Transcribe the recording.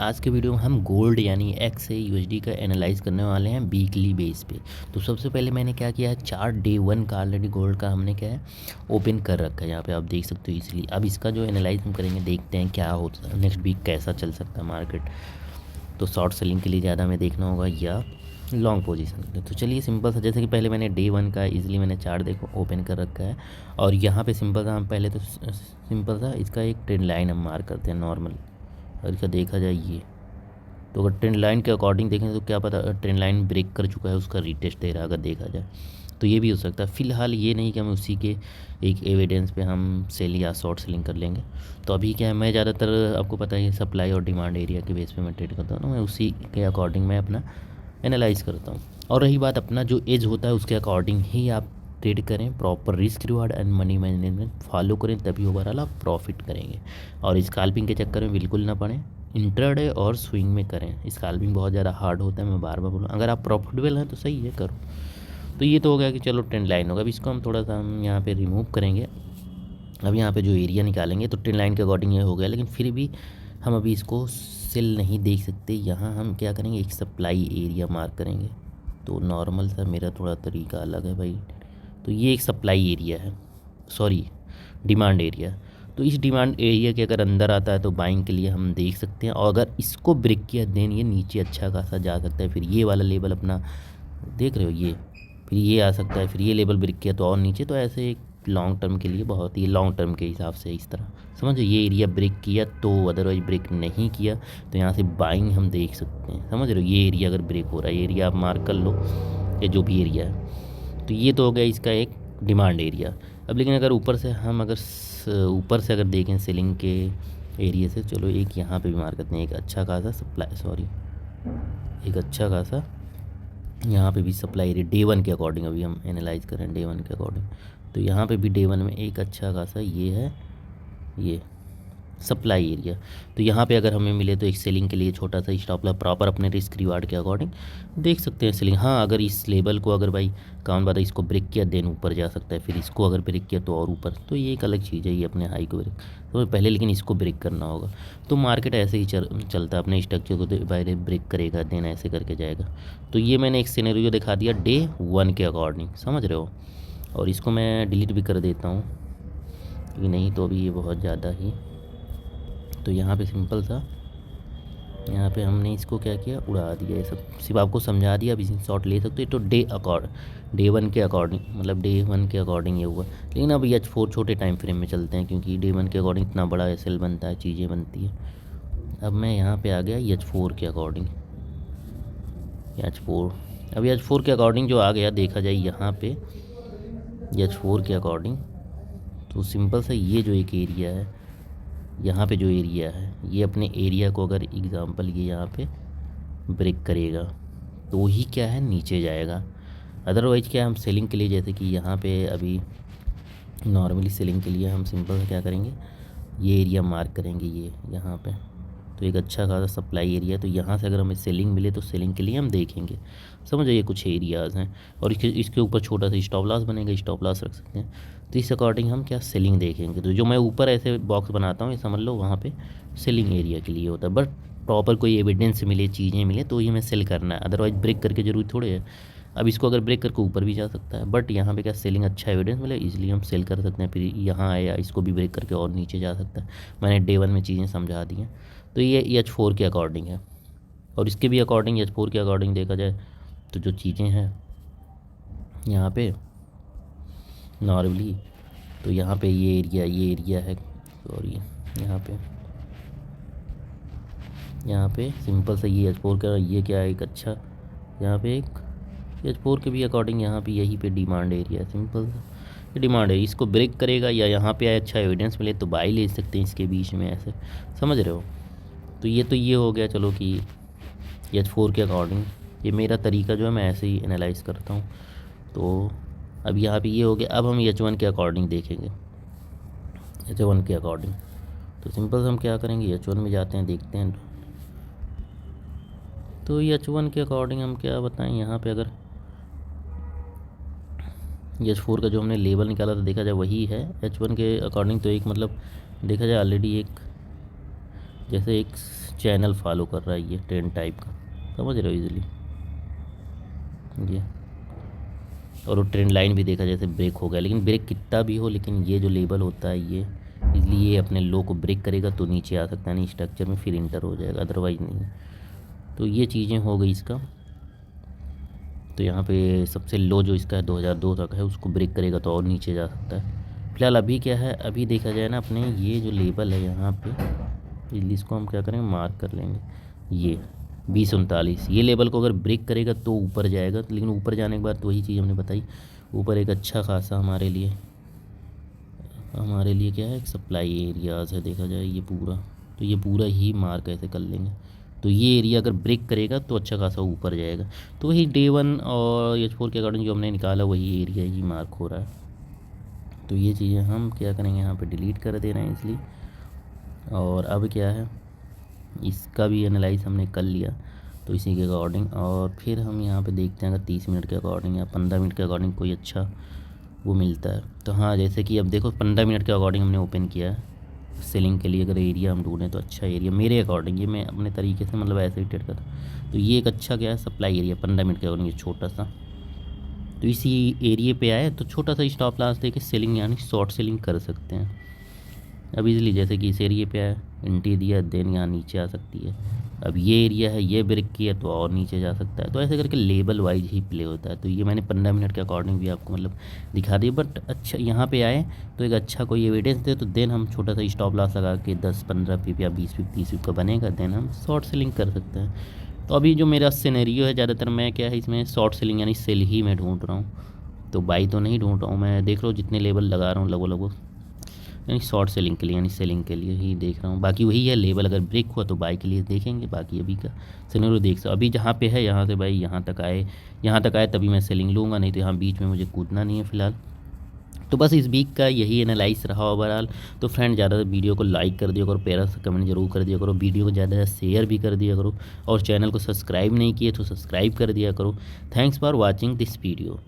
आज के वीडियो में हम गोल्ड यानी एक्स से यूएसडी का एनालाइज करने वाले हैं वीकली बेस पे। तो सबसे पहले मैंने क्या किया है, चार्ट डे वन का ऑलरेडी गोल्ड का हमने क्या है ओपन कर रखा है, यहाँ पे आप देख सकते हो। इसलिए अब इसका जो एनालाइज हम करेंगे, देखते हैं क्या होता है नेक्स्ट वीक, कैसा चल सकता है मार्केट। तो शॉर्ट सेलिंग के लिए ज़्यादा हमें देखना होगा या लॉन्ग पोजीशन के लिए। तो चलिए सिंपल सा, जैसे कि पहले मैंने डे वन का इजीली मैंने चार्ट देखो ओपन कर रखा है। और यहाँ पे सिंपल सा हम पहले तो सिंपल सा इसका एक ट्रेंड लाइन हम मार्क करते हैं नॉर्मल। और इसका देखा जाए ये, तो अगर ट्रेंड लाइन के अकॉर्डिंग देखें तो क्या पता ट्रेंड लाइन ब्रेक कर चुका है, उसका रीटेस्ट दे रहा है अगर देखा जाए तो ये भी हो सकता है। फ़िलहाल ये नहीं कि हम उसी के एक एविडेंस पे हम सेल या शॉर्ट सेलिंग कर लेंगे। तो अभी क्या है, मैं ज़्यादातर आपको पता है सप्लाई और डिमांड एरिया के बेस पे मैं ट्रेड करता हूँ ना, मैं उसी के अकॉर्डिंग मैं अपना एनालाइज करता हूँ। और रही बात अपना जो एज होता है उसके अकॉर्डिंग ही आप ट्रेड करें, proper risk reward and money management follow करें, तभी ओवरऑल आप प्रॉफिट करेंगे। और स्कैल्पिंग के चक्कर में बिल्कुल ना पड़ें, इंट्राडे और स्विंग में करें। स्कैल्पिंग बहुत ज़्यादा हार्ड होता है, मैं बार बार बोलूँ। अगर आप प्रॉफिटेबल हैं तो सही है, करो। तो ये तो हो गया कि चलो ट्रेंड लाइन होगा। अब इसको हम थोड़ा सा हम यहाँ पे रिमूव करेंगे। अब यहाँ पे जो एरिया निकालेंगे तो ट्रेंड लाइन के अकॉर्डिंग ये हो गया, लेकिन फिर भी हम अभी इसको सेल नहीं देख सकते। यहाँ हम क्या करेंगे, एक सप्लाई एरिया मार्क करेंगे। तो नॉर्मल सा मेरा थोड़ा तरीका अलग है भाई। तो ये एक सप्लाई एरिया है, सॉरी डिमांड एरिया। तो इस डिमांड एरिया के अगर अंदर आता है तो बाइंग के लिए हम देख सकते हैं। और अगर इसको ब्रेक किया देन ये नीचे अच्छा खासा जा सकता है। फिर ये वाला लेवल अपना देख रहे हो, ये फिर ये आ सकता है, फिर ये लेवल ब्रेक किया तो और नीचे। तो ऐसे एक लॉन्ग टर्म के लिए बहुत ही लॉन्ग टर्म के हिसाब से इस तरह समझो, ये एरिया ब्रेक किया तो, अदरवाइज ब्रेक नहीं किया तो यहाँ से बाइंग हम देख सकते हैं। समझ रहे हो, ये एरिया अगर ब्रेक हो रहा है, ये एरिया आप मार्क कर लो, ये जो भी एरिया है। तो ये तो हो गया इसका एक डिमांड एरिया। अब लेकिन अगर ऊपर से हम ऊपर से अगर देखें सेलिंग के एरिया से, चलो एक यहाँ पे भी मार करते हैं, एक अच्छा खासा सप्लाई, सॉरी एक अच्छा खासा यहाँ पे भी सप्लाई एरिया डे वन के अकॉर्डिंग अभी हम एनालाइज करें डे वन के अकॉर्डिंग। तो यहाँ पे भी डे वन में एक अच्छा खासा ये है, ये सप्लाई एरिया। तो यहाँ पे अगर हमें मिले तो एक सेलिंग के लिए छोटा सा स्टॉप लॉस प्रॉपर अपने रिस्क रिवार्ड के अकॉर्डिंग देख सकते हैं सेलिंग। हाँ, अगर इस लेवल को अगर भाई काउंट बात इसको ब्रेक किया देन ऊपर जा सकता है, फिर इसको अगर ब्रेक किया तो और ऊपर। तो ये एक अलग चीज़ है, ये अपने हाई को ब्रेक तो पहले, लेकिन इसको ब्रेक करना होगा। तो मार्केट ऐसे ही चलता है, अपने स्ट्रक्चर को बाहर ब्रेक करेगा देन ऐसे करके जाएगा। तो ये मैंने एक सिनेरियो दिखा दिया डे वन के अकॉर्डिंग, समझ रहे हो। और इसको मैं डिलीट भी कर देता हूँ, ये नहीं तो अभी ये बहुत ज़्यादा ही। तो यहाँ पे सिंपल सा, यहाँ पे हमने इसको क्या किया, उड़ा दिया। ये सब सिर्फ आपको समझा दिया, अभी शॉट ले सकते हो। तो डे वन के अकॉर्डिंग, मतलब डे वन के अकॉर्डिंग ये हुआ। लेकिन अब H4 छोटे टाइम फ्रेम में चलते हैं, क्योंकि डे वन के अकॉर्डिंग इतना बड़ा एसएल बनता है, चीज़ें बनती है। अब मैं यहाँ पे आ गया H4 के अकॉर्डिंग, H4। अब H4 के अकॉर्डिंग जो आ गया, देखा जाए यहाँ पे H4 के अकॉर्डिंग, तो सिंपल सा ये जो एक एरिया है, यहाँ पे जो एरिया है, ये अपने एरिया को अगर एग्ज़ाम्पल ये यहाँ पे ब्रेक करेगा तो ही क्या है नीचे जाएगा। अदरवाइज क्या है, हम सेलिंग के लिए जैसे कि यहाँ पे अभी नॉर्मली सेलिंग के लिए हम सिंपल से क्या करेंगे, ये एरिया मार्क करेंगे, ये यहाँ पे। तो एक अच्छा खासा सप्लाई एरिया, तो यहाँ से अगर हमें सेलिंग मिले तो सेलिंग के लिए हम देखेंगे। समझ ये कुछ एरियाज़ हैं। और इसके ऊपर छोटा सा स्टॉप लॉस बनेगा, स्टॉप लॉस रख सकते हैं। तो इस अकॉर्डिंग हम क्या सेलिंग देखेंगे। तो जो मैं ऊपर ऐसे बॉक्स बनाता हूँ, ये समझ लो वहाँ पे सेलिंग एरिया के लिए होता है। बट प्रॉपर कोई एविडेंस मिले, चीज़ें मिले तो ही हमें सेल करना है, अदरवाइज ब्रेक करके जरूरी थोड़े है। अब इसको अगर ब्रेक करके ऊपर भी जा सकता है, बट यहाँ पे क्या सेलिंग अच्छा एविडेंस मिले इसलिए हम सेल कर सकते हैं। फिर यहाँ आया, इसको भी ब्रेक करके और नीचे जा सकता है। मैंने डे वन में चीज़ें समझा दी हैं। तो ये H4 के अकॉर्डिंग है। और इसके भी अकॉर्डिंग, H4 के अकॉर्डिंग देखा जाए तो जो चीज़ें हैं यहाँ पे नॉर्मली, तो यहाँ पे ये एरिया है, सॉरी यहाँ पे सिंपल सा ये H4 का, ये क्या है एक अच्छा, यहाँ पे एक H4 के भी अकॉर्डिंग यहाँ पे यही पे डिमांड एरिया है, सिंपल सा डिमांड है। इसको ब्रेक करेगा या यहाँ पे आए अच्छा एविडेंस मिले तो बाई ले सकते हैं इसके बीच में, ऐसे समझ रहे हो। तो ये हो गया, चलो कि H4 के अकॉर्डिंग ये मेरा तरीका जो है मैं ऐसे ही एनालाइज करता हूँ। तो अब यहाँ पे ये हो गया। अब हम H1 के अकॉर्डिंग देखेंगे, H1 के अकॉर्डिंग। तो सिंपल से हम क्या करेंगे, H1 में जाते हैं, देखते हैं। तो H1 के अकॉर्डिंग हम क्या बताएं, यहाँ पे अगर H4 का जो हमने लेवल निकाला था देखा जाए वही है H1 के अकॉर्डिंग। तो एक मतलब देखा जाए ऑलरेडी एक जैसे एक चैनल फॉलो कर रहा है, ये ट्रेंड टाइप का, समझ रहे हो इजीली ये। और वो ट्रेंड लाइन भी देखा जैसे ब्रेक हो गया, लेकिन ब्रेक कितना भी हो, लेकिन ये जो लेबल होता है ये, इसलिए ये अपने लो को ब्रेक करेगा तो नीचे आ सकता है, नहीं स्ट्रक्चर में फिर इंटर हो जाएगा, अदरवाइज़ नहीं। तो ये चीज़ें हो गई इसका। तो यहाँ पे सबसे लो जो इसका है 2002 तक है, उसको ब्रेक करेगा तो और नीचे जा सकता है। फिलहाल अभी क्या है, अभी देखा जाए ना अपने ये जो लेबल है यहाँ पे, इसको हम क्या करेंगे, मार्क कर लेंगे, ये 2039, ये लेवल को अगर ब्रेक करेगा तो ऊपर जाएगा। लेकिन ऊपर जाने के बाद तो वही चीज़ हमने बताई, ऊपर एक अच्छा खासा हमारे लिए क्या है, एक सप्लाई एरियाज़ है देखा जाए ये पूरा, तो ये पूरा ही मार्क ऐसे कर लेंगे। तो ये एरिया अगर ब्रेक करेगा तो अच्छा खासा ऊपर जाएगा। तो वही डे 1 और H4 के अकॉर्डिंग जो हमने निकाला वही एरिया ही मार्क हो रहा है। तो ये चीज़ें हम क्या करेंगे, यहाँ पे डिलीट कर दे रहे हैं इसलिए। और अब क्या है, इसका भी एनालाइज हमने कर लिया, तो इसी के अकॉर्डिंग। और फिर हम यहाँ पे देखते हैं अगर 30 मिनट के अकॉर्डिंग या 15 मिनट के अकॉर्डिंग कोई अच्छा वो मिलता है। तो हाँ, जैसे कि अब देखो 15 मिनट के अकॉर्डिंग हमने ओपन किया है सेलिंग के लिए। अगर एरिया हम ढूंढें तो अच्छा एरिया मेरे अकॉर्डिंग, ये मैं अपने तरीके से मतलब ऐसे ही ट्रेड करता। तो ये एक अच्छा क्या है, सप्लाई एरिया 15 मिनट के अकॉर्डिंग, ये छोटा सा। तो इसी एरिया पे आए तो छोटा सा स्टॉप लॉस देके सेलिंग यानी शॉर्ट सेलिंग कर सकते हैं। अब इजीली जैसे कि इस एरिया पे आया, एंट्री दिया, देन यहाँ नीचे आ सकती है। अब ये एरिया है, ये ब्रेक किया तो और नीचे जा सकता है। तो ऐसे करके लेबल वाइज ही प्ले होता है। तो ये मैंने 15 मिनट के अकॉर्डिंग भी आपको मतलब दिखा दिया। बट अच्छा यहाँ पे आए तो एक अच्छा कोई एविडेंस दे तो देन हम छोटा सा स्टॉप लॉस लगा के 10-15 पिप या 20 पिप 30 पिप का बनेगा, देन हम शॉर्ट सेलिंग कर सकते हैं। तो अभी जो मेरा सिनेरियो है ज़्यादातर मैं क्या है इसमें शॉर्ट सेलिंग यानी सेल ही मैं ढूंढ रहा हूँ। तो बाई तो नहीं ढूंढ रहा हूँ मैं, देख रहा हूँ जितने लेवल लगा रहा हूँ लगभग यानी शॉर्ट सेलिंग के लिए यानी सेलिंग के लिए ही देख रहा हूँ। बाकी वही है, लेवल अगर ब्रेक हुआ तो बाई के लिए देखेंगे। बाकी अभी का सिनेरियो देख सकते अभी जहाँ पे है, यहाँ से भाई यहाँ तक आए तभी मैं सेलिंग लूँगा, नहीं तो यहाँ बीच में मुझे कूदना नहीं है फ़िलहाल। तो बस इस वीक का यही एनालाइज रहा ओवरऑल। तो फ्रेंड ज़्यादा वीडियो को लाइक कर दिया करो, प्यारा सा कमेंट जरूर कर दिया करो, वीडियो को ज़्यादा से शेयर भी कर दिया करो, और चैनल को सब्सक्राइब नहीं किए तो सब्सक्राइब कर दिया करो। Thanks for watching this video.